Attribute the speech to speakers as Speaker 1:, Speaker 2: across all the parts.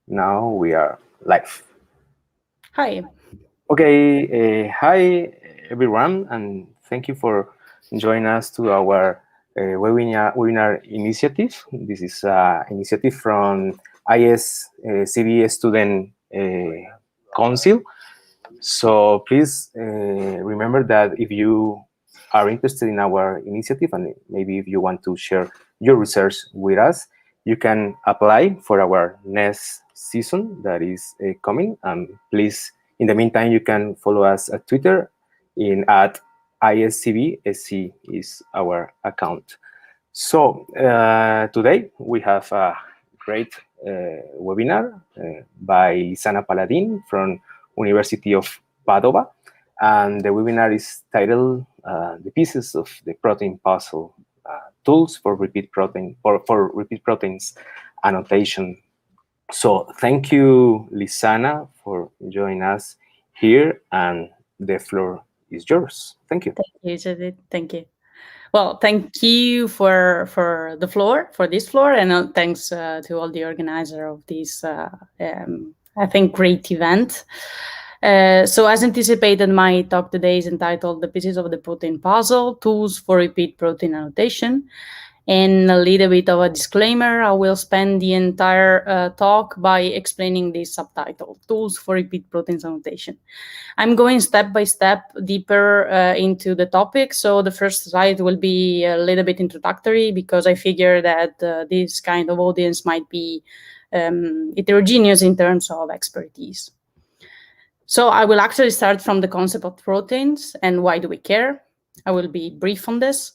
Speaker 1: Now we are live.
Speaker 2: Hi.
Speaker 1: Okay, hi everyone, and thank you for joining us to our webinar initiative. This is an initiative from ISCB Student Council. So please remember that if you are interested in our initiative and maybe if you want to share your research with us, you can apply for our next season that is coming. Please, in the meantime, you can follow us at Twitter in at ISCB-SC is our account. So today we have a great webinar by Sana Paladin from University of Padova, and the webinar is titled "The Pieces of the Protein Puzzle: Tools for Repeat Proteins Annotation." So thank you, Lisana, for joining us here, and the floor is yours. Thank you.
Speaker 2: Thank you, Judith. Thank you. Well, thank you for the floor, for this floor, and thanks to all the organizer of this, I think, great event. So as anticipated, my talk today is entitled "The Pieces of the Protein Puzzle: Tools for Repeat Protein Annotation." And a little bit of a disclaimer, I will spend the entire talk by explaining this subtitle, Tools for Repeat Proteins Annotation. I'm going step by step deeper into the topic. So the first slide will be a little bit introductory because I figure that this kind of audience might be heterogeneous in terms of expertise. So I will actually start from the concept of proteins and why do we care. I will be brief on this.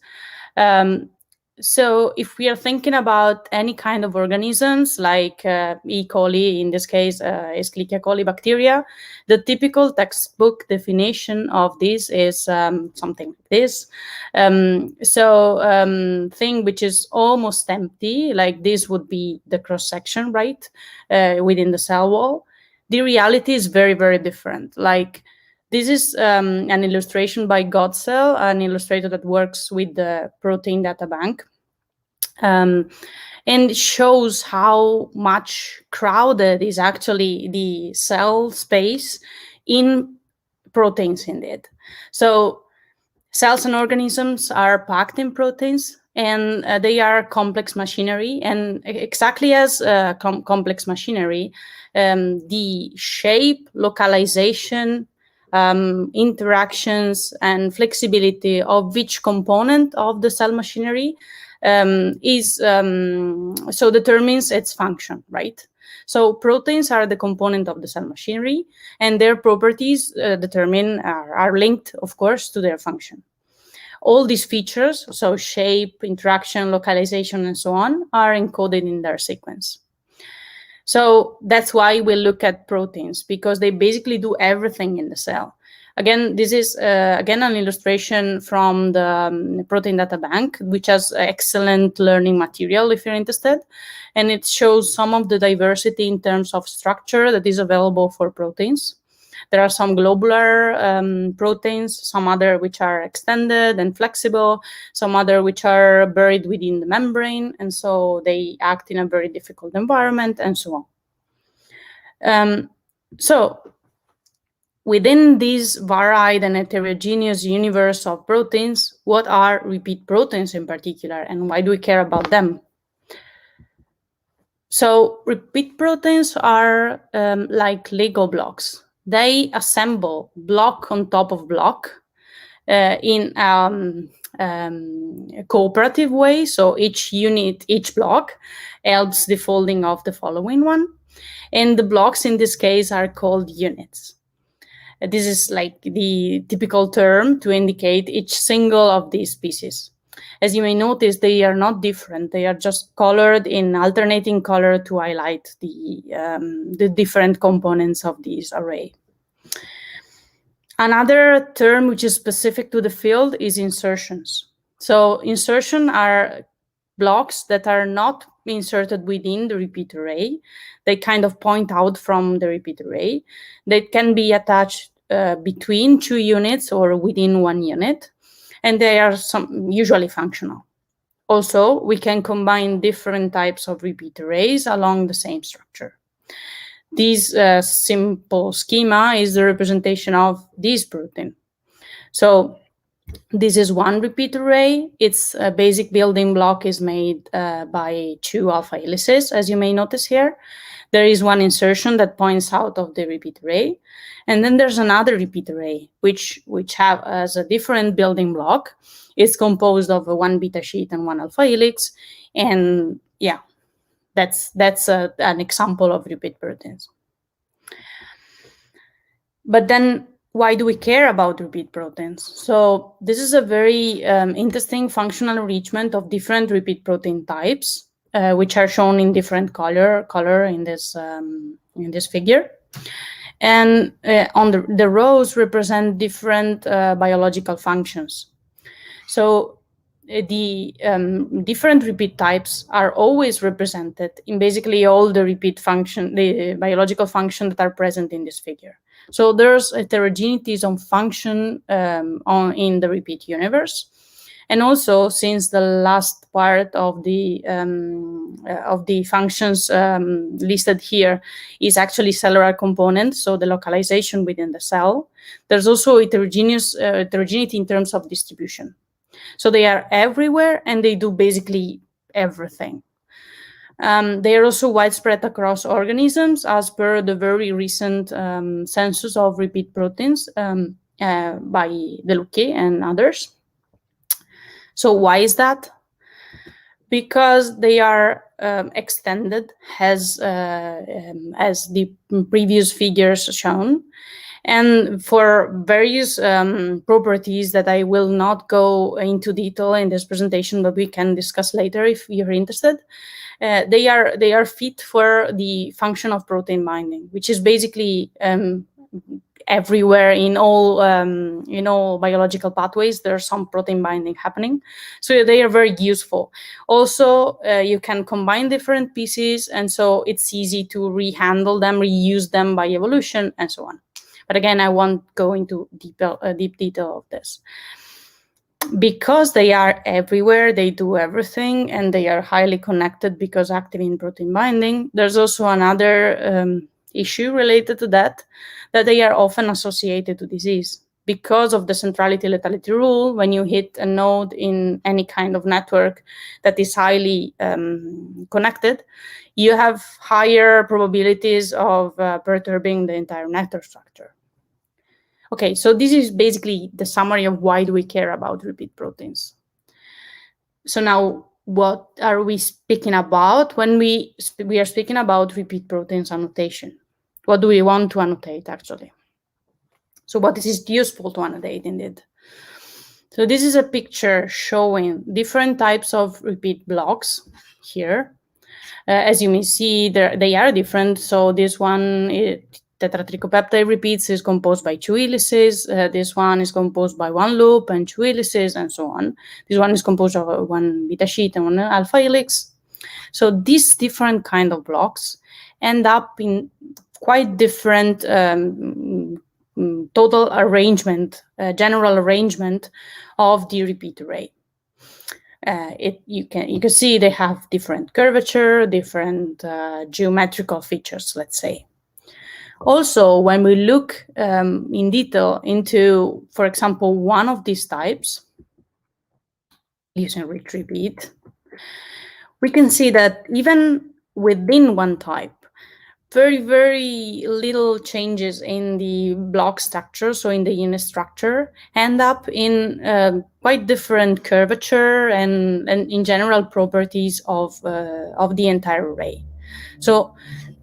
Speaker 2: So if we are thinking about any kind of organisms like E. coli, in this case, Escherichia coli bacteria, the typical textbook definition of this is something like this. Thing which is almost empty, like this would be the cross-section, right, within the cell wall. The reality is very, very different. Like this is an illustration by Godcell, an illustrator that works with the protein data bank. And shows how much crowded is actually the cell space in proteins indeed. So cells and organisms are packed in proteins, and they are complex machinery. And exactly as complex machinery, the shape, localization, interactions, and flexibility of each component of the cell machinery determines its function, right? So proteins are the component of the cell machinery, and their properties are linked, of course, to their function. All these features, so shape, interaction, localization, and so on, are encoded in their sequence. So that's why we look at proteins, because they basically do everything in the cell. Again, this is an illustration from the Protein Data Bank, which has excellent learning material if you're interested. And it shows some of the diversity in terms of structure that is available for proteins. There are some globular proteins, some other which are extended and flexible, some other which are buried within the membrane, and so they act in a very difficult environment, and so on. Within this varied and heterogeneous universe of proteins, what are repeat proteins in particular, and why do we care about them? So repeat proteins are like Lego blocks. They assemble block on top of block in a cooperative way. So each unit, each block helps the folding of the following one. And the blocks in this case are called units. This is like the typical term to indicate each single of these pieces. As you may notice, they are not different. They are just colored in alternating color to highlight the different components of this array. Another term which is specific to the field is insertions. So insertion are blocks that are not inserted within the repeat array. They kind of point out from the repeat array. They can be attached between two units or within one unit, and they are usually functional. Also, we can combine different types of repeat arrays along the same structure. This simple schema is the representation of this protein. So this is one repeat array. Its basic building block is made by 2 alpha helices, as you may notice here. There is one insertion that points out of the repeat array. And then there's another repeat array, which have as a different building block. It's composed of one beta sheet and one alpha helix. And yeah, that's an example of repeat proteins. But then why do we care about repeat proteins? So this is a very interesting functional enrichment of different repeat protein types, which are shown in different color in this figure. And on the rows represent different biological functions. So the different repeat types are always represented in basically all the repeat function, the biological function that are present in this figure. So there's heterogeneities on function in the repeat universe. And also, since the last part of the functions listed here is actually cellular component, so the localization within the cell, there's also heterogeneity in terms of distribution. So they are everywhere and they do basically everything. They are also widespread across organisms, as per the very recent census of repeat proteins by Deluque and others. So why is that? Because they are extended, as the previous figures shown, and for various properties that I will not go into detail in this presentation, but we can discuss later if you're interested. They are fit for the function of protein binding, which is basically everywhere in all biological pathways. There's some protein binding happening, so they are very useful. Also, you can combine different pieces, and so it's easy to rehandle them, reuse them by evolution, and so on. But again, I won't go into deep detail of this. Because they are everywhere, they do everything, and they are highly connected because active in protein binding. There's also another issue related to that they are often associated to disease. Because of the centrality-lethality rule, when you hit a node in any kind of network that is highly connected, you have higher probabilities of perturbing the entire network structure. Okay, so this is basically the summary of why do we care about repeat proteins. So now, what are we speaking about when we are speaking about repeat proteins annotation? What do we want to annotate, actually? So what is useful to annotate, indeed? So this is a picture showing different types of repeat blocks here. As you may see, they are different. So this one, tetratricopeptide repeats, is composed by 2 helices. This one is composed by 1 loop and 2 helices, and so on. This one is composed of 1 beta sheet and 1 alpha helix. So these different kind of blocks end up in quite different total arrangement, general arrangement of the repeat array. You can see they have different curvature, different geometrical features, let's say. Also, when we look in detail into, for example, one of these types, using repeat, we can see that even within one type, very, very little changes in the block structure, so in the unit structure, end up in quite different curvature and in general properties of the entire array. So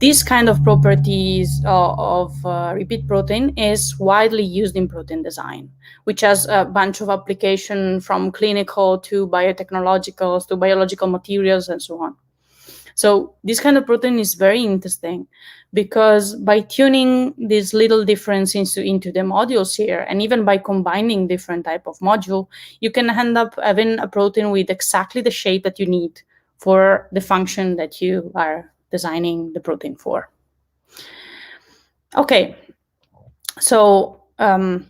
Speaker 2: this kind of properties of repeat protein is widely used in protein design, which has a bunch of application from clinical to biotechnologicals to biological materials and so on. So this kind of protein is very interesting because by tuning this little difference into the modules here, and even by combining different type of module, you can end up having a protein with exactly the shape that you need for the function that you are designing the protein for. Okay, so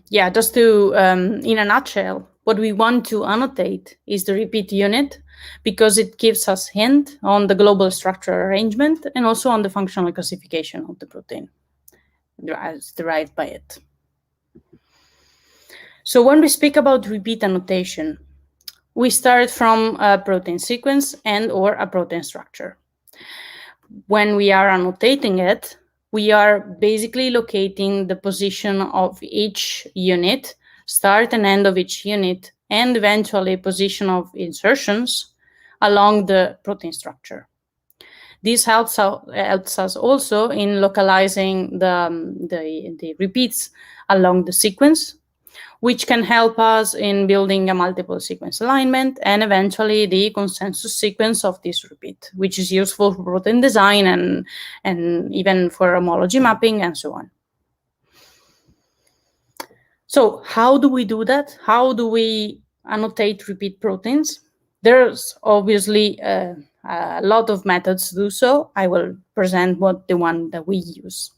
Speaker 2: yeah, just to, in a nutshell, what we want to annotate is the repeat unit, because it gives us hint on the global structural arrangement and also on the functional classification of the protein as derived by it. So when we speak about repeat annotation, we start from a protein sequence and or a protein structure. When we are annotating it, we are basically locating the position of each unit, start and end of each unit, and eventually position of insertions along the protein structure. This helps us also in localizing the repeats along the sequence, which can help us in building a multiple sequence alignment and eventually the consensus sequence of this repeat, which is useful for protein design and even for homology mapping and so on. So how do we do that? How do we annotate repeat proteins? There's obviously a lot of methods to do so. I will present the one that we use.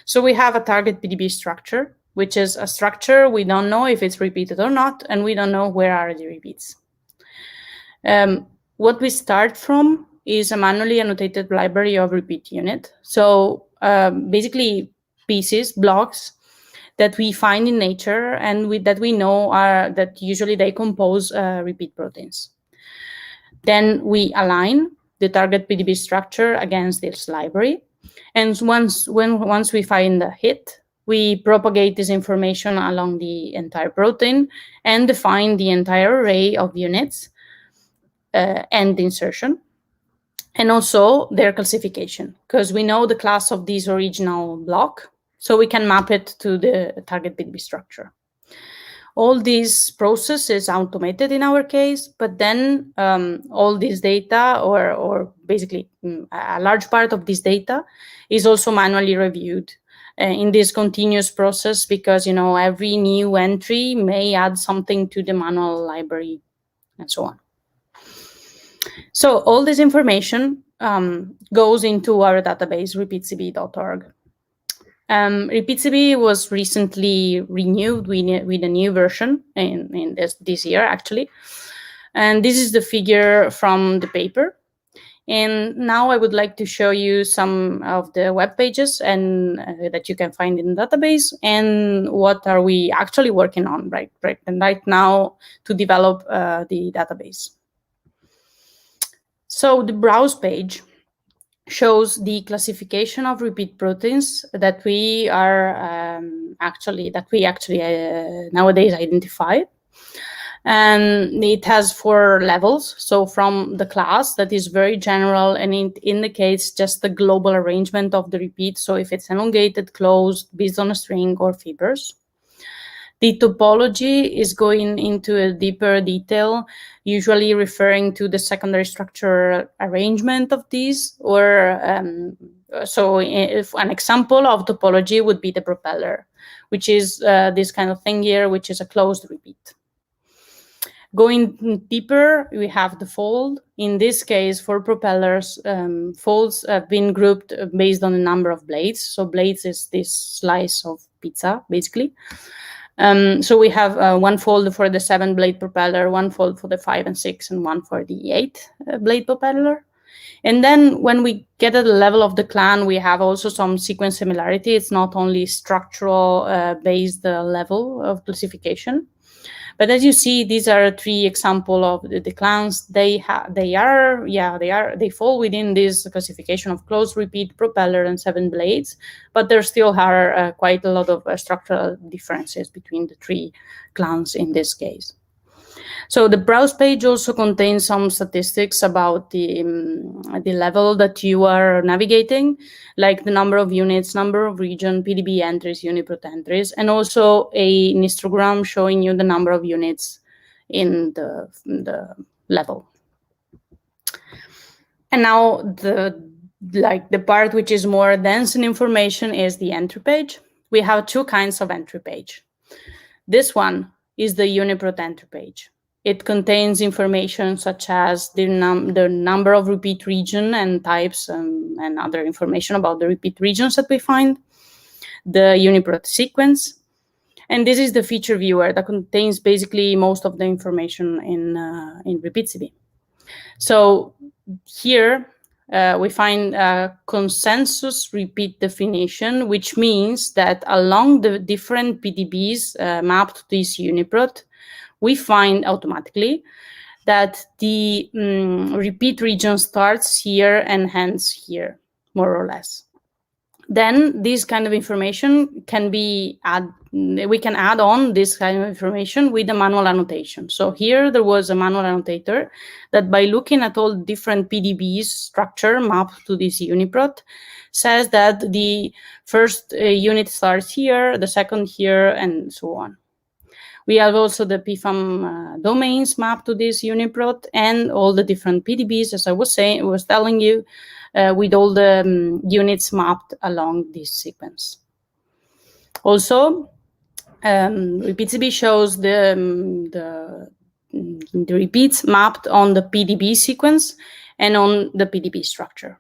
Speaker 2: So we have a target PDB structure, which is a structure we don't know if it's repeated or not, and we don't know where are the repeats. What we start from is a manually annotated library of repeat unit. So basically pieces, blocks that we find in nature and that we know that usually they compose repeat proteins. Then we align the target PDB structure against this library. And once we find a hit, we propagate this information along the entire protein and define the entire array of units and insertion, and also their classification, because we know the class of this original block, so we can map it to the target PDB structure. All this process is automated in our case, but then all this data, or basically a large part of this data, is also manually reviewed in this continuous process, because every new entry may add something to the manual library and so on. So all this information goes into our database, repeatsdb.org. RepeatsDB was recently renewed with a new version in this year, actually. And this is the figure from the paper. And now I would like to show you some of the web pages and that you can find in the database, and what are we actually working on right now to develop the database. So the browse page shows the classification of repeat proteins that we actually nowadays identify. And it has 4 levels. So from the class, that is very general, and it indicates just the global arrangement of the repeat. So if it's elongated, closed, based on a string or fibers. The topology is going into a deeper detail, usually referring to the secondary structure arrangement of these, or so if an example of topology would be the propeller, which is this kind of thing here, which is a closed repeat. Going deeper, we have the fold. In this case, for propellers, folds have been grouped based on the number of blades. So blades is this slice of pizza, basically. So we have one fold for the 7-blade propeller, one fold for the 5 and 6, and one for the 8-blade propeller. And then when we get at the level of the clan, we have also some sequence similarity. It's not only structural based level of classification. But as you see, these are 3 examples of the clans. They fall within this classification of closed repeat, propeller, and 7 blades. But there still are quite a lot of structural differences between the 3 clans in this case. So the browse page also contains some statistics about the level that you are navigating, like the number of units, number of region, PDB entries, Uniprot entries, and also a histogram showing you the number of units in the level. And now the part which is more dense in information is the entry page. We have 2 kinds of entry page. This one is the Uniprot entry page. It contains information such as the number of repeat region and types and other information about the repeat regions that we find, the Uniprot sequence, And this is the feature viewer that contains basically most of the information in RepeatsDB. So here we find a consensus repeat definition, which means that along the different PDBs mapped to this Uniprot, we find automatically that the repeat region starts here and ends here, more or less. Then this kind of information can be we can add on this kind of information with a manual annotation. So here there was a manual annotator that, by looking at all different PDBs structure mapped to this Uniprot, says that the first unit starts here, the second here, and so on. We have also the PFAM domains mapped to this Uniprot and all the different PDBs, as I was telling you, with all the units mapped along this sequence. Also, RepeatsDB shows the repeats mapped on the PDB sequence and on the PDB structure.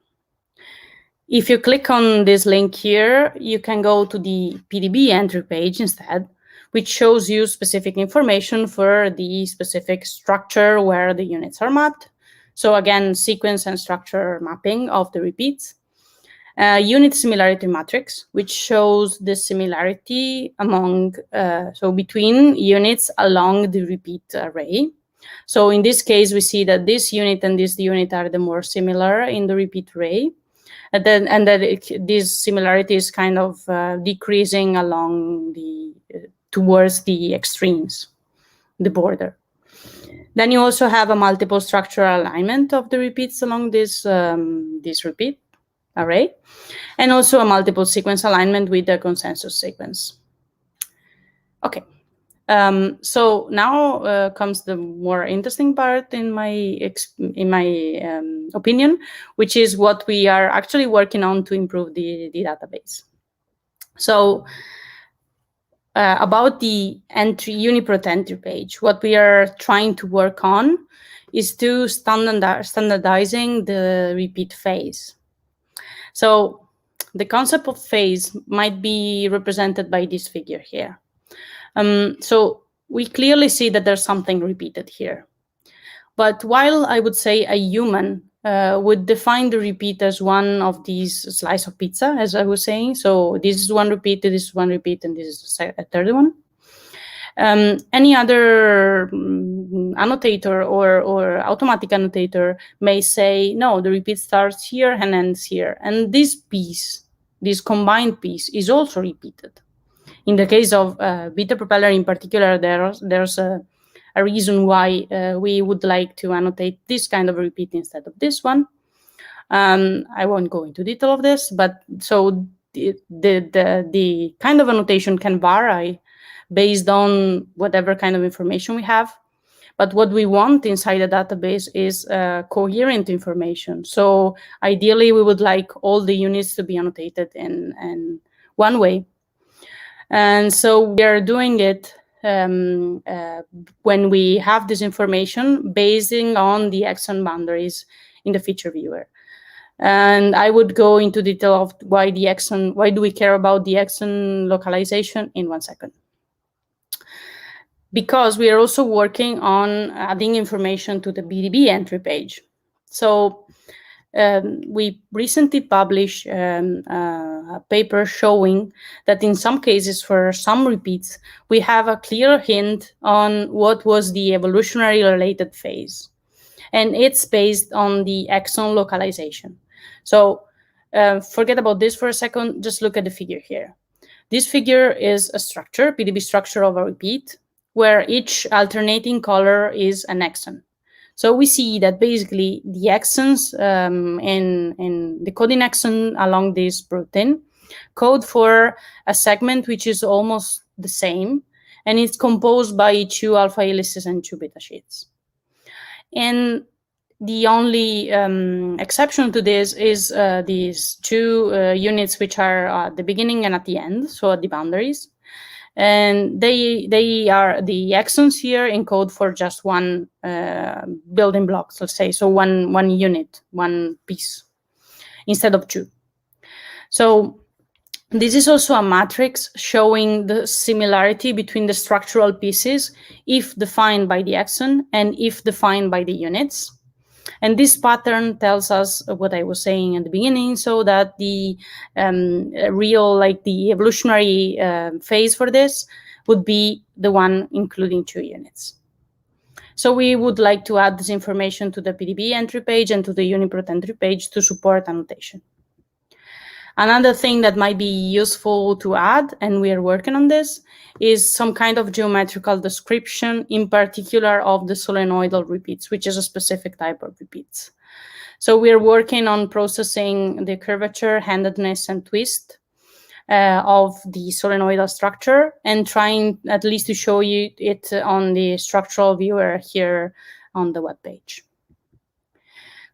Speaker 2: If you click on this link here, you can go to the PDB entry page instead, which shows you specific information for the specific structure where the units are mapped. So again, sequence and structure mapping of the repeats. Unit similarity matrix, which shows the similarity among, so between units along the repeat array. So in this case, we see that this unit and this unit are the more similar in the repeat array. And that this similarity is kind of decreasing along the, towards the extremes, the border. Then you also have a multiple structural alignment of the repeats along this, this repeat array, and also a multiple sequence alignment with the consensus sequence. Okay, so now comes the more interesting part in my opinion, which is what we are actually working on to improve the database. So about the Uniprot entry page, what we are trying to work on is to standardizing the repeat phase. So the concept of phase might be represented by this figure here. So we clearly see that there's something repeated here. But while I would say a human would define the repeat as one of these slice of pizza, as I was saying, so this is one repeat, this is one repeat, and this is a third one. Any other annotator or automatic annotator may say, no, the repeat starts here and ends here. And this piece, this combined piece, is also repeated. In the case of Beta Propeller in particular, there's a reason why we would like to annotate this kind of repeat instead of this one. I won't go into detail of this, but so the kind of annotation can vary based on whatever kind of information we have. But what we want inside a database is coherent information. So ideally, we would like all the units to be annotated in one way. And so we are doing it when we have this information basing on the exon boundaries in the feature viewer. And I would go into detail of why do we care about the exon localization in 1 second. Because we are also working on adding information to the BDB entry page. So we recently published a paper showing that in some cases, for some repeats, we have a clear hint on what was the evolutionary related phase. And it's based on the exon localization. So forget about this for a second, just look at the figure here. This figure is a structure, PDB structure of a repeat, where each alternating color is an exon. So we see that basically the exons in the coding exon along this protein code for a segment which is almost the same, and it's composed by 2 alpha helices and 2 beta sheets. And the only exception to this is these 2 units which are at the beginning and at the end, so at the boundaries. And they are the exons here encode for just one building blocks, let's say, so one unit, one piece, instead of 2. So This is also a matrix showing the similarity between the structural pieces if defined by the exon and if defined by the units. And this pattern tells us what I was saying at the beginning, so that the the evolutionary phase for this would be the one including 2 units. So we would like to add this information to the PDB entry page and to the Uniprot entry page to support annotation. Another thing that might be useful to add, and we are working on this, is some kind of geometrical description, in particular of the solenoidal repeats, which is a specific type of repeats. So we are working on processing the curvature, handedness, and twist of the solenoidal structure, and trying at least to show you it on the structural viewer here on the web page.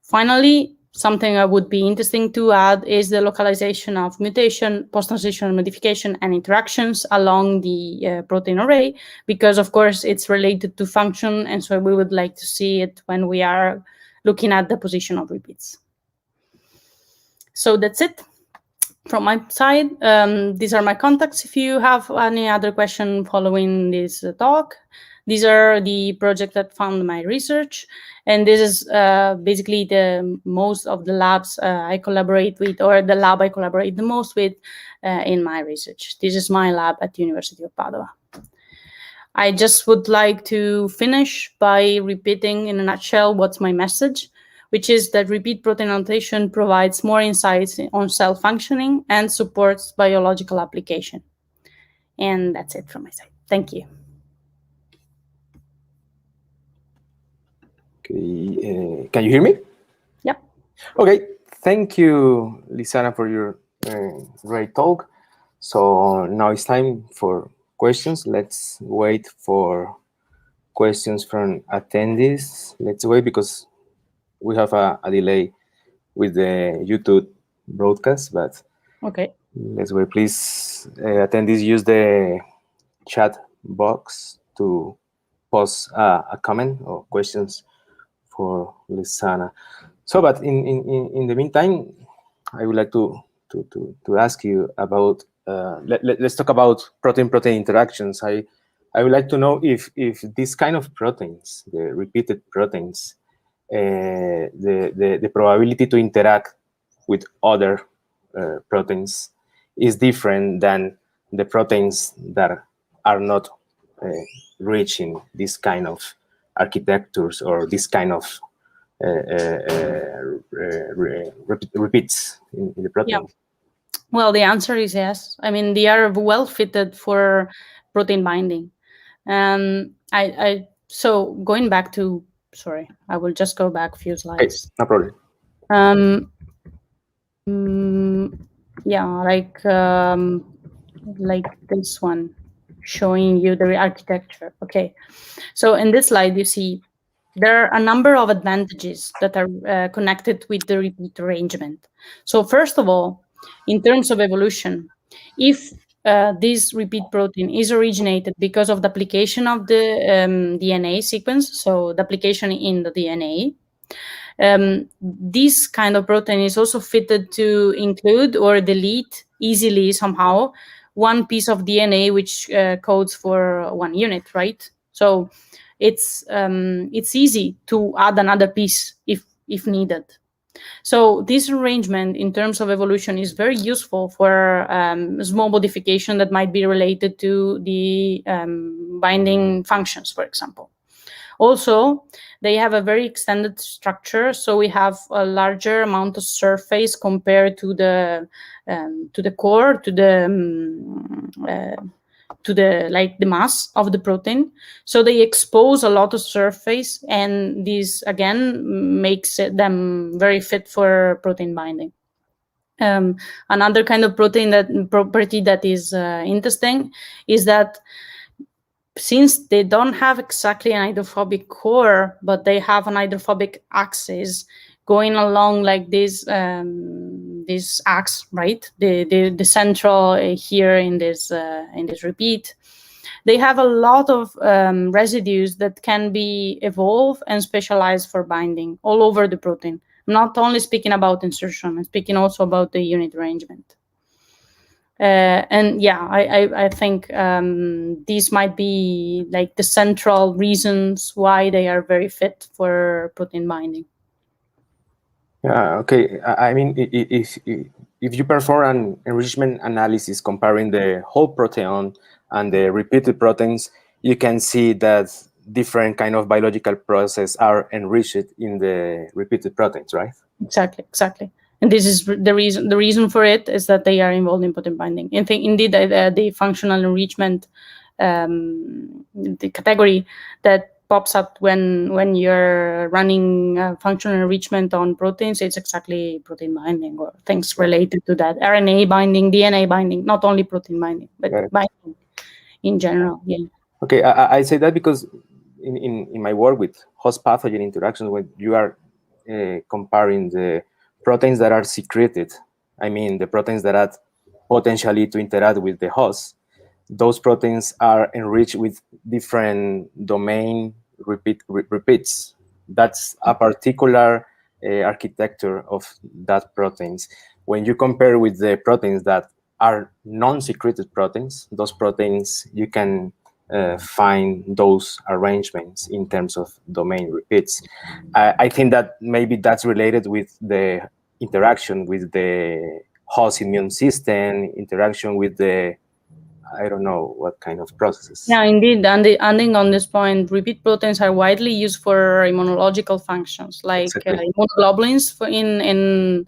Speaker 2: Finally, something that would be interesting to add is the localization of mutation, post-translational modification, and interactions along the protein array, because of course it's related to function, and so we would like to see it when we are looking at the position of repeats. So that's it from my side. These are my contacts if you have any other question following this talk. These are the projects that fund my research, and this is basically the most of the labs I collaborate with, or the lab I collaborate the most with in my research. This is my lab at the University of Padua. I just would like to finish by repeating in a nutshell what's my message, which is that repeat protein annotation provides more insights on cell functioning and supports biological application. And that's it from my side. Thank you.
Speaker 1: Okay, can you hear me?
Speaker 2: Yep.
Speaker 1: Okay, thank you, Lisana, for your great talk. So now it's time for questions. Let's wait for questions from attendees. Let's wait because we have a delay with the YouTube broadcast, but
Speaker 2: okay.
Speaker 1: Let's wait. Please, attendees, use the chat box to post a comment or questions for Lisana. So, but in the meantime, I would like to ask you about let's talk about protein-protein interactions. I would like to know if this kind of proteins, the repeated proteins, the probability to interact with other proteins is different than the proteins that are not rich in this kind of architectures or this kind of repeats in the protein?
Speaker 2: Yeah. Well, the answer is yes. I mean, they are well fitted for protein binding. So going back to, sorry, I will just go back a few slides.
Speaker 1: Okay, no problem.
Speaker 2: Yeah, like this one, showing you the architecture. Okay, so in this slide, you see there are a number of advantages that are connected with the repeat arrangement. So first of all, in terms of evolution, if this repeat protein is originated because of the application of the DNA sequence, so the application in the DNA, this kind of protein is also fitted to include or delete easily somehow one piece of DNA which codes for one unit, right? So it's easy to add another piece if needed. So this arrangement in terms of evolution is very useful for small modification that might be related to the binding functions, for example. Also, they have a very extended structure, so we have a larger amount of surface compared to the core, to the mass of the protein. So they expose a lot of surface, and this again makes them very fit for protein binding. Another kind of property that is interesting is that since they don't have exactly an hydrophobic core, but they have an hydrophobic axis going along like this axis, right? The central here in this repeat. They have a lot of residues that can be evolved and specialized for binding all over the protein. I'm not only speaking about insertion, I'm speaking also about the unit arrangement. And yeah, I think these might be like the central reasons why they are very fit for protein binding.
Speaker 1: Yeah, okay. I mean, if you perform an enrichment analysis comparing the whole proteome and the repeated proteins, you can see that different kind of biological processes are enriched in the repeated proteins, right?
Speaker 2: Exactly. And this is the reason. The reason for it is that they are involved in protein binding. And indeed, the functional enrichment, the category that pops up when you're running functional enrichment on proteins, it's exactly protein binding or things related to that. RNA binding, DNA binding, not only protein binding, but binding in general. Yeah.
Speaker 1: Okay, I say that because in my work with host pathogen interactions, when you are comparing the proteins that are secreted, I mean the proteins that are potentially to interact with the host, those proteins are enriched with different domain repeats. That's a particular architecture of that proteins. When you compare with the proteins that are non-secreted proteins, those proteins you can find those arrangements in terms of domain repeats. I think that maybe that's related with the interaction with the host immune system, interaction with the, I don't know what kind of processes.
Speaker 2: Yeah, indeed. And ending on this point, repeat proteins are widely used for immunological functions, like
Speaker 1: Exactly.
Speaker 2: immunoglobulins in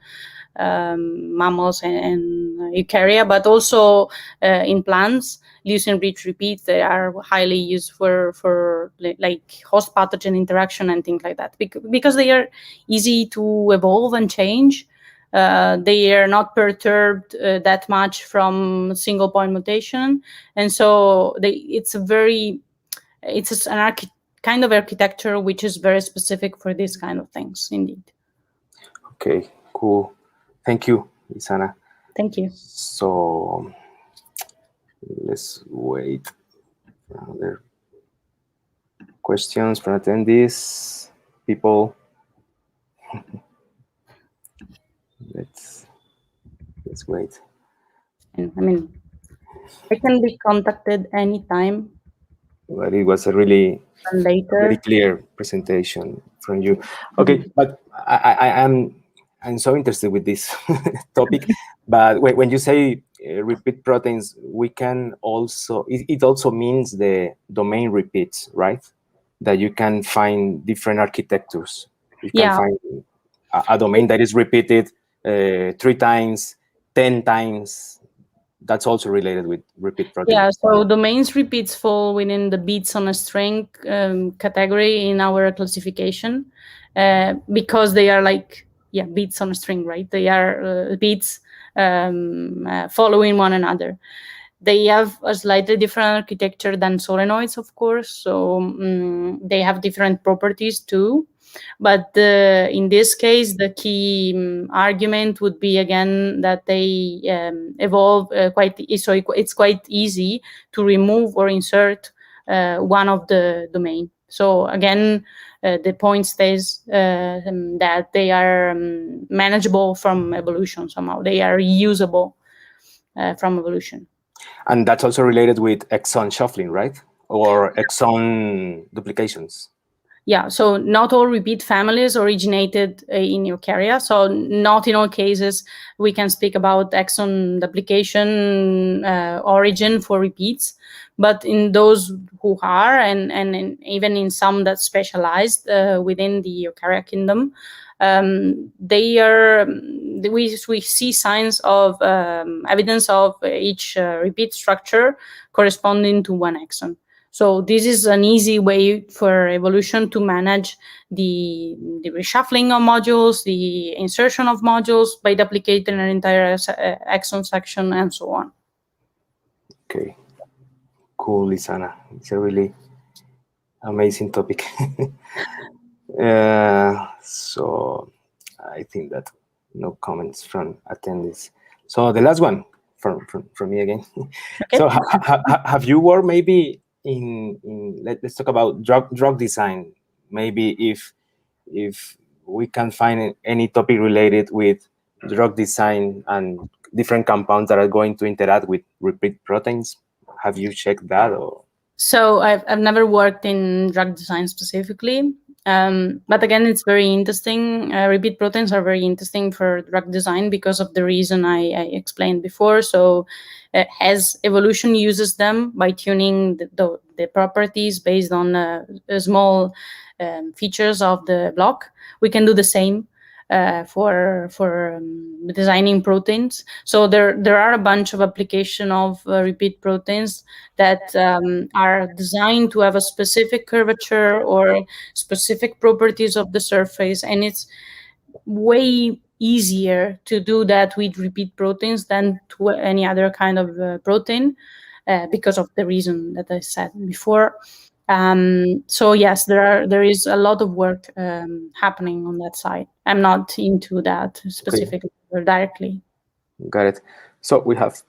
Speaker 2: mammals and eukarya, but also in plants. Leucine-rich repeats, they are highly used for like host pathogen interaction and things like that, because they are easy to evolve and change. They are not perturbed that much from single point mutation, and so it's an kind of architecture which is very specific for these kind of things, indeed.
Speaker 1: Okay, cool. Thank you, Isana.
Speaker 2: Thank you.
Speaker 1: So let's wait for other questions from attendees, people. let's wait.
Speaker 2: And I mean, I can be contacted anytime.
Speaker 1: But it was a really
Speaker 2: Later.
Speaker 1: very clear presentation from you. Okay, but I'm so interested with this topic. But when you say repeat proteins, we can also it also means the domain repeats, right? That you can find different architectures. You can find a domain that is repeated 3 times, 10 times. That's also related with repeat proteins.
Speaker 2: Yeah, so domains repeats fall within the beats on a string category in our classification because they are like, beats on a string, right? They are beats following one another. They have a slightly different architecture than solenoids, of course, so they have different properties too. But in this case, the key argument would be, again, that they evolve so it's quite easy to remove or insert one of the domain. So again, the point stays that they are manageable from evolution somehow. They are usable from evolution.
Speaker 1: And that's also related with exon shuffling, right? Or exon duplications.
Speaker 2: Yeah, so not all repeat families originated in eukarya. So not in all cases we can speak about exon duplication origin for repeats, but in those who are, and even in some that specialized within the eukarya kingdom, they are. We see signs of evidence of each repeat structure corresponding to one exon. So this is an easy way for evolution to manage the reshuffling of modules, the insertion of modules by duplicating an entire exon section, and so on.
Speaker 1: Okay, cool, Isana. It's a really amazing topic. So I think that no comments from attendees. So the last one from me again. Okay. So have you worked maybe in let's talk about drug design? Maybe if we can find any topic related with drug design and different compounds that are going to interact with repeat proteins. Have you checked that? Or
Speaker 2: So I've never worked in drug design specifically, but again, it's very interesting. Repeat proteins are very interesting for drug design because of the reason I explained before. So as evolution uses them by tuning the properties based on small features of the block, we can do the same for designing proteins. So there are a bunch of application of repeat proteins that are designed to have a specific curvature or specific properties of the surface, and it's way easier to do that with repeat proteins than to any other kind of protein because of the reason that I said before. So yes, there is a lot of work happening on that side. I'm not into that specifically or directly.
Speaker 1: got it. So we have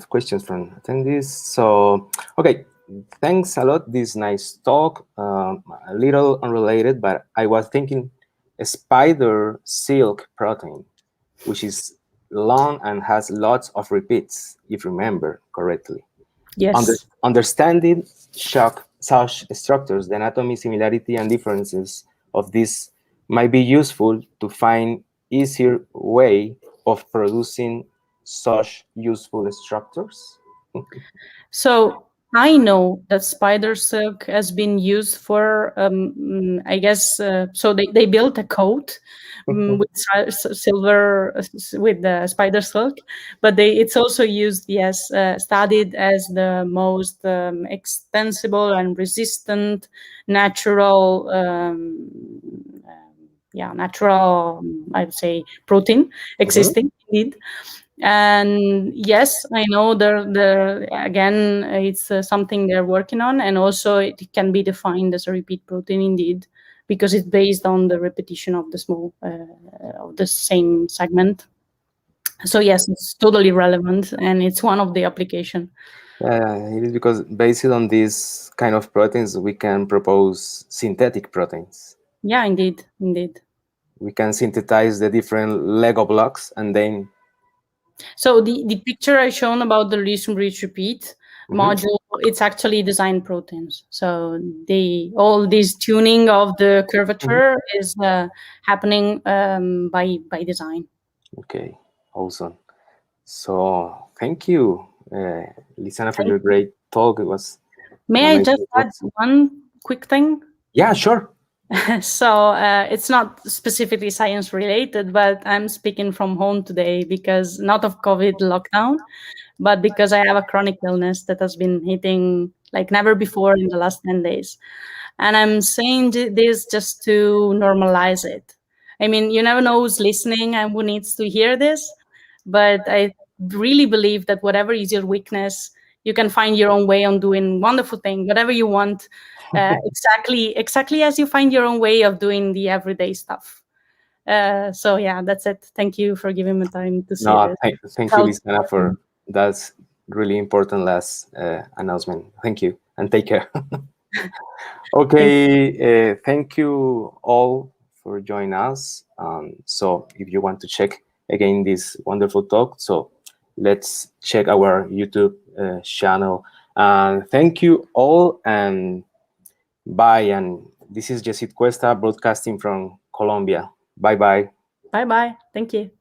Speaker 1: questions from attendees. So okay, thanks a lot. This nice talk. A little unrelated, but I was thinking a spider silk protein, which is long and has lots of repeats, if you remember correctly.
Speaker 2: Yes.
Speaker 1: Understanding such structures, the anatomy, similarity, and differences of these might be useful to find easier way of producing such useful structures.
Speaker 2: So I know that spider silk has been used for, I guess, so they built a coat with silver, with the spider silk, but it's also used, yes, studied as the most extensible and resistant natural, natural, I would say, protein existing indeed. And yes, I know the again it's something they're working on, and also it can be defined as a repeat protein indeed, because it's based on the repetition of the small of the same segment. So yes, it's totally relevant, and it's one of the application.
Speaker 1: It is because based on these kind of proteins, we can propose synthetic proteins.
Speaker 2: Yeah, indeed.
Speaker 1: We can synthesize the different Lego blocks and then.
Speaker 2: So the picture I shown about the release reach repeat module, it's actually designed proteins. So all this tuning of the curvature is happening by design.
Speaker 1: Okay, awesome. So thank you, Lisana, for
Speaker 2: Thank
Speaker 1: your
Speaker 2: you.
Speaker 1: great talk. It was an
Speaker 2: May I just
Speaker 1: amazing talk.
Speaker 2: add one quick thing?
Speaker 1: Yeah, sure.
Speaker 2: So it's not specifically science related, but I'm speaking from home today because not of COVID lockdown, but because I have a chronic illness that has been hitting like never before in the last 10 days. And I'm saying this just to normalize it. I mean, you never know who's listening and who needs to hear this, but I really believe that whatever is your weakness, you can find your own way on doing wonderful thing, whatever you want, exactly as you find your own way of doing the everyday stuff. So yeah, that's it. Thank you for giving me time to say
Speaker 1: No,
Speaker 2: this.
Speaker 1: thank you,
Speaker 2: Felt
Speaker 1: Lisana, for that's really important last announcement. Thank you, and take care.
Speaker 2: Thank
Speaker 1: Okay, thank you all for joining us. So if you want to check again this wonderful talk, so let's check our YouTube channel. And thank you all, and bye. And this is Yesid Cuesta broadcasting from Colombia. Bye bye.
Speaker 2: Bye bye. Thank you.